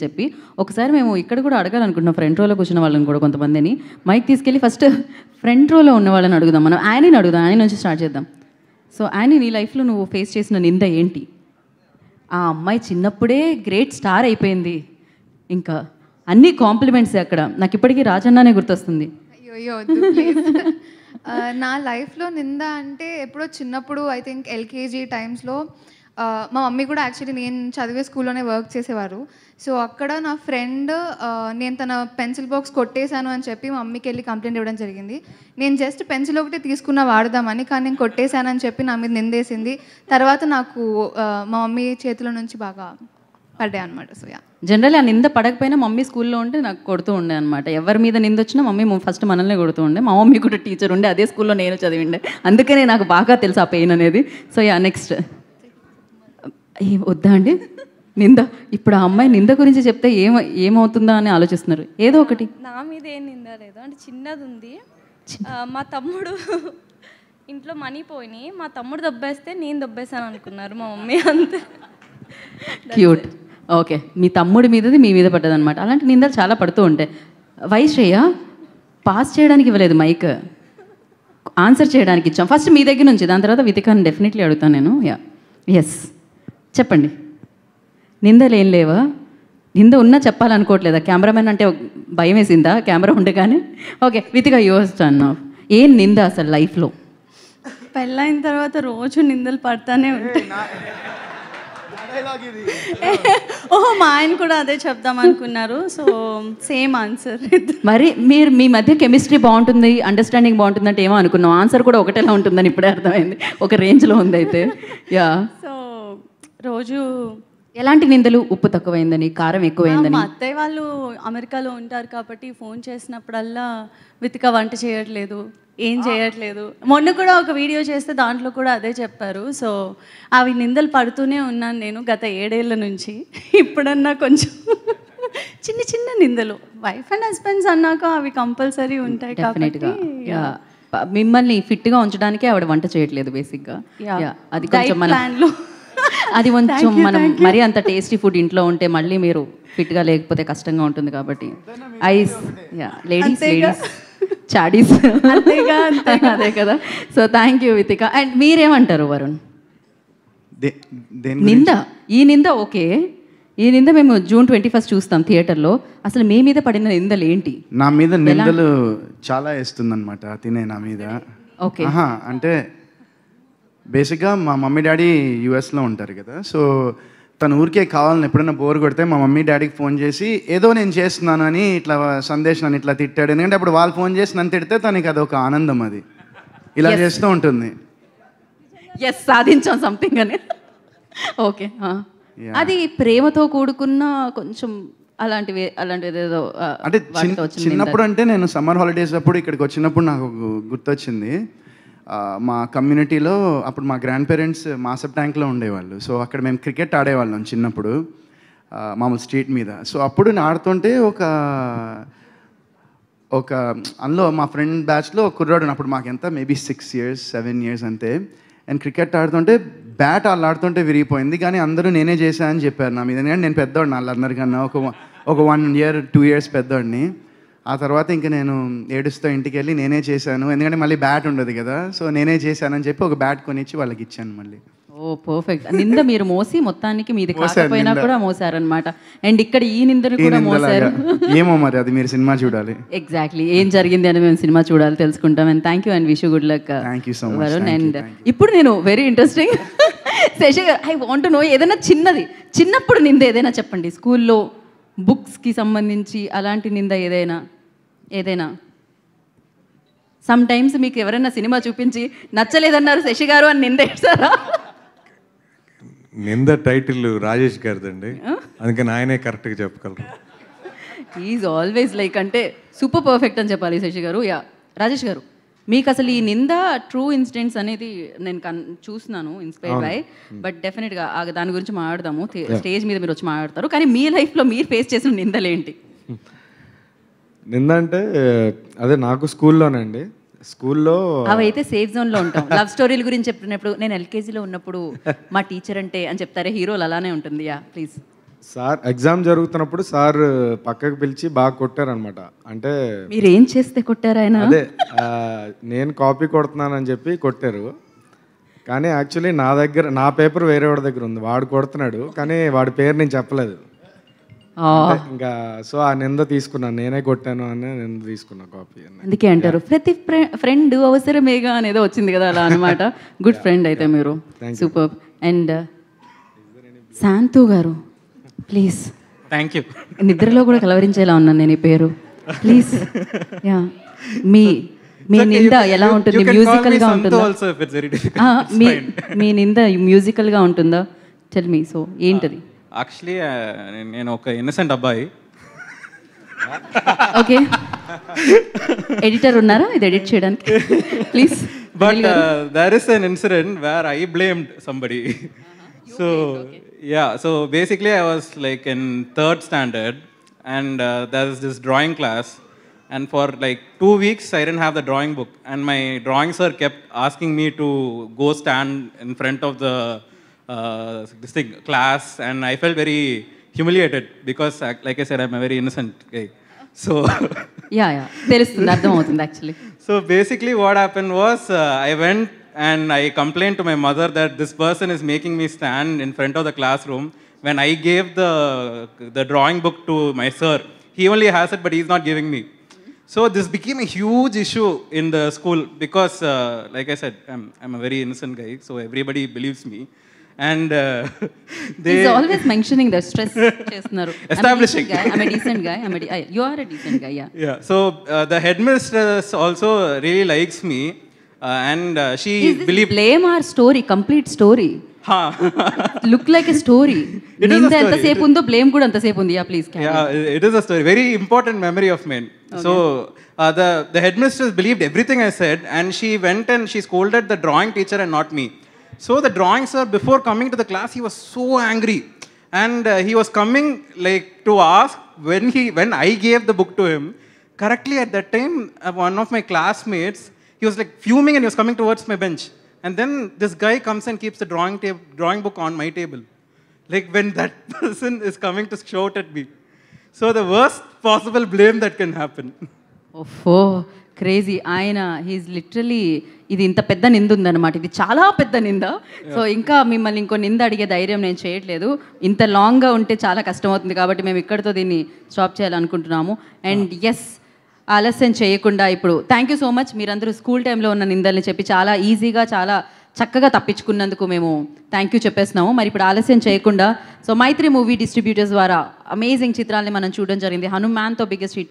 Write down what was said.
చెప్పి ఒకసారి మేము ఇక్కడ కూడా అడగాలనుకుంటున్నాం ఫ్రంట్ రోలో కూర్చున్న వాళ్ళని కూడా కొంతమందిని మైక్ తీసుకెళ్ళి ఫస్ట్ ఫ్రంట్ రోలో ఉన్న వాళ్ళని అడుగుదాం మనం యానీని అడుగుదాం యానీ నుంచి స్టార్ట్ చేద్దాం సో యానీ నీ లైఫ్లో నువ్వు ఫేస్ చేసిన నింద ఏంటి ఆ అమ్మాయి చిన్నప్పుడే గ్రేట్ స్టార్ అయిపోయింది ఇంకా అన్ని కాంప్లిమెంట్స్ అక్కడ నాకు ఇప్పటికీ రాజన్నానే గుర్తొస్తుంది అయ్యో నా లైఫ్లో నింద అంటే ఎప్పుడో చిన్నప్పుడు ఐ థింక్ ఎల్కేజీ టైమ్స్లో మా మమ్మీ కూడా యాక్చువల్లీ నేను చదివే స్కూల్లోనే వర్క్ చేసేవారు సో అక్కడ నా ఫ్రెండ్ నేను తన పెన్సిల్ బాక్స్ కొట్టేశాను అని చెప్పి మా మమ్మీకి వెళ్ళి కంప్లైంట్ ఇవ్వడం జరిగింది నేను జస్ట్ పెన్సిల్ ఒకటి తీసుకున్న వాడదామని కానీ నేను కొట్టేశానని చెప్పి నా మీద నిందేసింది తర్వాత నాకు మా మమ్మీ చేతిలో నుంచి బాగా పడ్డాయి అనమాట సో జనరల్లీ ఆ నింద పడకపోయినా మమ్మీ స్కూల్లో ఉంటే నాకు కొడుతూ ఉండే అనమాట ఎవరి మీద నింద వచ్చినా మమ్మీ ఫస్ట్ మనల్ని కొడుతూ ఉండే మా మమ్మీ కూడా టీచర్ ఉండే అదే స్కూల్లో నేను చదివిండే అందుకనే నాకు బాగా తెలుసు ఆ పెయిన్ అనేది సో నెక్స్ట్ వద్దా అండి నింద ఇప్పుడు ఆ అమ్మాయి నింద గురించి చెప్తే ఏమవుతుందా అని ఆలోచిస్తున్నారు ఏదో ఒకటి నా మీద ఏం నింద లేదు అంటే చిన్నది ఉంది మా తమ్ముడు ఇంట్లో మనీ పోయినాయి మా తమ్ముడు దబ్బేస్తే నేను దబ్బేసాను అనుకున్నారు మా మమ్మీ అంతే క్యూట్ ఓకే మీ తమ్ముడి మీదది మీ మీద పడ్డదనమాట అలాంటి నిందలు చాలా పడుతూ ఉంటాయి వైశ్రేయ పాస్ చేయడానికి ఇవ్వలేదు మైక్ ఆన్సర్ చేయడానికి ఇచ్చాం ఫస్ట్ మీ దగ్గర నుంచి దాని తర్వాత వితికాన్ని డెఫినెట్లీ అడుగుతాను నేను ఎస్ చెప్పండి నిందలు ఏం లేవా నింద ఉన్నా చెప్పాలనుకోవట్లేదా కెమెరామెన్ అంటే భయం వేసిందా కెమెరా ఉండగానే ఓకే వితిక యూస్ అన్నా ఏం నింద అసలు లైఫ్లో పెళ్ళైన తర్వాత రోజు నిందలు పడతానే ఉంటాయి ఓహో మా ఆయన కూడా అదే చెప్దాం అనుకున్నారు సో సేమ్ ఆన్సర్ మరి మీ మధ్య కెమిస్ట్రీ బాగుంటుంది అండర్స్టాండింగ్ బాగుంటుంది అంటే ఏమో అనుకున్నాం ఆన్సర్ కూడా ఒకటేలా ఉంటుందని ఇప్పుడే అర్థమైంది ఒక రేంజ్లో ఉంది అయితే సో రోజు ఎలాంటి నిందలు ఉప్పు తక్కువైందని కారం ఎక్కువైందని మా అత్తయ్య వాళ్ళు అమెరికాలో ఉంటారు కాబట్టి ఫోన్ చేసినప్పుడల్లా వితిక వంట చేయట్లేదు ఏం చేయట్లేదు మొన్న కూడా ఒక వీడియో చేస్తే దాంట్లో కూడా అదే చెప్పారు సో అవి నిందలు పడుతూనే ఉన్నాను నేను గత 7 ఏళ్ళ నుంచి ఇప్పుడన్నా కొంచెం చిన్న చిన్న నిందలు వైఫ్ అండ్ హస్బెండ్స్ అన్నాక అవి కంపల్సరీ ఉంటాయి కాబట్టి మిమ్మల్ని ఫిట్గా ఉంచడానికే ఆవిడ వంట చేయట్లేదు బేసిక్గా అది కొంచెం అది కొంచెం మనం మరీ అంత టేస్టీ ఫుడ్ ఇంట్లో ఉంటే మళ్ళీ మీరు ఫిట్గా లేకపోతే కష్టంగా ఉంటుంది కాబట్టి ఐస్ లేడీస్ చాడీస్ అదే కదా so thank you Vithika and మీరేమంటారు వరుణ్ ఈ నింద ఓకే ఈ నింద మేము June 21 చూస్తాం థియేటర్లో అసలు మీ మీద పడిన నిందలు ఏంటి నా మీద నిందలు చాలా వేస్తుందన్నమాట తినే నా మీద ఓకే అంటే బేసిక్గా మా మమ్మీ డాడీ యూఎస్లో ఉంటారు కదా సో తను ఊరికే కావాలని ఎప్పుడైనా బోర్ కొడితే మా మమ్మీ డాడీకి ఫోన్ చేసి ఏదో నేను చేస్తున్నాను అని ఇట్లా సందేశ్ నన్ను ఇట్లా తిట్టాడు ఎందుకంటే అప్పుడు వాళ్ళు ఫోన్ చేసి నన్ను తిడితే తనకి అదొక ఆనందం అది ఇలా చేస్తూ ఉంటుంది సాధించాం సంథింగ్ అని ఓకే అది ప్రేమతో కూడుకున్న కొంచెం అలాంటివి ఏదో అంటే చిన్నప్పుడు అంటే నేను సమ్మర్ హాలిడేస్ అప్పుడు ఇక్కడికి వచ్చినప్పుడు నాకు గుర్తొచ్చింది మా కమ్యూనిటీలో అప్పుడు మా గ్రాండ్ పేరెంట్స్ మాసప్ ట్యాంక్లో ఉండేవాళ్ళు సో అక్కడ మేము క్రికెట్ ఆడేవాళ్ళం చిన్నప్పుడు మామూలు స్ట్రీట్ మీద సో అప్పుడు నేను ఆడుతుంటే ఒక అందులో మా ఫ్రెండ్ బ్యాచ్లో ఒక కుర్రాడు అప్పుడు మాకెంత మేబీ 6 years 7 years అంతే అండ్ క్రికెట్ ఆడుతుంటే బ్యాట్ వాళ్ళు ఆడుతుంటే విరిగిపోయింది కానీ అందరూ నేనే చేశానని చెప్పారు నా మీద ఎందుకంటే నేను పెద్దవాడిని వాళ్ళందరికన్నా ఒక 1 year 2 years పెద్దవాడిని ఆ తర్వాత ఇంకా నేను ఏడుస్తూ ఇంటికి వెళ్ళి నేనే చేశాను ఎందుకంటే మళ్ళీ బ్యాట్ ఉండదు కదా సో నేనే చేశానని చెప్పి ఒక బ్యాట్ కొనిచ్చి వాళ్ళకి ఇచ్చాను మళ్ళీ ఓ పర్ఫెక్ట్ నింద మీరు మోసి మొత్తానికి మీది కాకపోయినా కూడా మోసారనమాట అండ్ ఇక్కడ ఈ నిందను కూడా మోసారు ఏమో మరి అది మీరు సినిమా చూడాలి ఎగ్జాక్ట్లీ ఏం జరిగింది అని మేము సినిమా చూడాలి తెలుసుకుంటాం and thank you and wish you good luck Varun and ఇప్పుడు నేను వెరీ ఇంట్రెస్టింగ్ శశి గారు ఐ వాంట్ నో ఏదైనా చిన్నప్పుడు నింద ఏదైనా చెప్పండి స్కూల్లో బుక్స్కి సంబంధించి అలాంటి నింద ఏదైనా సమ్ టైమ్స్ మీకు ఎవరైనా సినిమా చూపించి నచ్చలేదన్నారు శశి గారు అని నింద వేస్తారా నింద టైటిల్ రాజేష్ గారిదండి అందుకని ఆయనే కరెక్ట్గా చెప్పగలరు ఈజ్ ఆల్వేస్ లైక్ అంటే సూపర్ పర్ఫెక్ట్ అని చెప్పాలి శశి గారు రాజేష్ గారు మీకు అసలు ఈ నింద ట్రూ ఇన్సిడెంట్స్ అనేది నేను చూస్తున్నాను ఇన్స్పైర్ బై బట్ డెఫినెట్గా దాని గురించి మాట్లాడదాము స్టేజ్ మీద మీరు వచ్చి మాట్లాడతారు కానీ మీ లైఫ్లో మీరు ఫేస్ చేసిన నిందలేంటి నింద అంటే అదే నాకు స్కూల్లోనండి స్కూల్లో అవైతే సేఫ్ జోన్లో ఉంటాం లవ్ స్టోరీల గురించి చెప్పినప్పుడు నేను ఎల్కేజీలో ఉన్నప్పుడు మా టీచర్ అంటే అని చెప్తారే హీరోలు అలానే ఉంటుంది ప్లీజ్ సార్ ఎగ్జామ్ జరుగుతున్నప్పుడు సార్ పక్కకు పిలిచి బాగా కొట్టారనమాట. అంటే మీరు ఏం చేస్తే కొట్టారు ఆయన? అదే నేను కాపీ కొడుతున్నానని చెప్పి కొట్టారు. కానీ యాక్చువల్లీ నా పేపర్ వేరే వాడి దగ్గర ఉంది, వాడు కొడుతున్నాడు కానీ వాడి పేరు నేను చెప్పలేదు. అంటే ఇంకా సో ఆ నింద తీసుకున్నాను, నేనే కొట్టాను అని నింద తీసుకున్నా కాపీ అని. అందుకే అంటారు ప్రతి ఫ్రెండ్ అవసరమేగా అనేదో వచ్చింది కదా, అలా అనమాట. గుడ్ ఫ్రెండ్ అయితే మీరు. సూపర్. అండ్ శాంతు గారు ప్లీజ్. Thank you. నిద్రలో కూడా కలవరించేలా ఉన్నాను నేను ఈ పేరు. ప్లీజ్. యా, మీ నింద ఎలా ఉంటుంది? మ్యూజికల్ గా ఉంటుందా? మీ నింద మ్యూజికల్ గా ఉంటుందా? Tell me. సో ఏంటది? యాక్చువల్లీ నేను ఒక ఇన్నసెంట్ అబ్బాయి. ఓకే, ఎడిటర్ ఉన్నారా ఇది ఎడిట్ చేయడానికి? Please. But there is an incident where I blamed somebody. So yeah, so basically I was like in 3rd standard and there is this drawing class, and for like 2 weeks I didn't have the drawing book, and my drawing sir kept asking me to go stand in front of the this thing class, and I felt very humiliated because like I said I'm a very innocent guy. So yeah తెలుస్తుంది, అర్థం అవుతుంది actually. So basically what happened was I went and I complained to my mother that this person is making me stand in front of the classroom when I gave the drawing book to my sir. He only has it, but he's not giving me. So this became a huge issue in the school because, like I said, I'm a very innocent guy, so everybody believes me. And he's always mentioning the stress చేస్తున్నారు. Establishing. I'm a decent guy. You are a decent guy. Yeah. So the headmistress also really likes me. And she believed. Blame our story, complete story. Look like a story. Ninda anta sepu undo, blame kuda anta sepu undi. Yeah, please. Yeah, it is a story. Very important memory of mine. Okay. So the headmistress believed everything I said, and she went and she scolded the drawing teacher and not me. So the drawing sir, before coming to the class, he was so angry, and he was coming like to ask when I gave the book to him. Correctly at that time, one of my classmates, he was like fuming and he was coming towards my bench. And then this guy comes and keeps the drawing book on my table. Like when that person is coming to shout at me. So the worst possible blame that can happen. Oh, crazy. ఆయన he's literally, ఇది ఇంత పెద్ద నింద ఉందన్నమాట, ఇది చాలా పెద్ద నింద. సో ఇంకా మిమ్మల్ని ఇంకో నింద అడిగే ధైర్యం నేను చేయట్లేదు, ఇంత లాంగ్గా ఉంటే చాలా కష్టమవుతుంది, కాబట్టి మేము ఇక్కడితో దీన్ని స్టాప్ చేయాలనుకుంటున్నాము. అండ్ ఎస్, ఆలస్యం చేయకుండా ఇప్పుడు థ్యాంక్ యూ సో మచ్. మీరందరూ స్కూల్ టైంలో ఉన్న నిందల్ని చెప్పి చాలా ఈజీగా చాలా చక్కగా తప్పించుకున్నందుకు మేము థ్యాంక్ యూ చెప్పేస్తున్నాము. మరి ఇప్పుడు ఆలస్యం చేయకుండా, సో మైత్రి మూవీ డిస్ట్రిబ్యూటర్స్ ద్వారా అమేజింగ్ చిత్రాల్ని మనం చూడడం జరిగింది. హనుమాన్తో బిగ్గెస్ట్ హిట్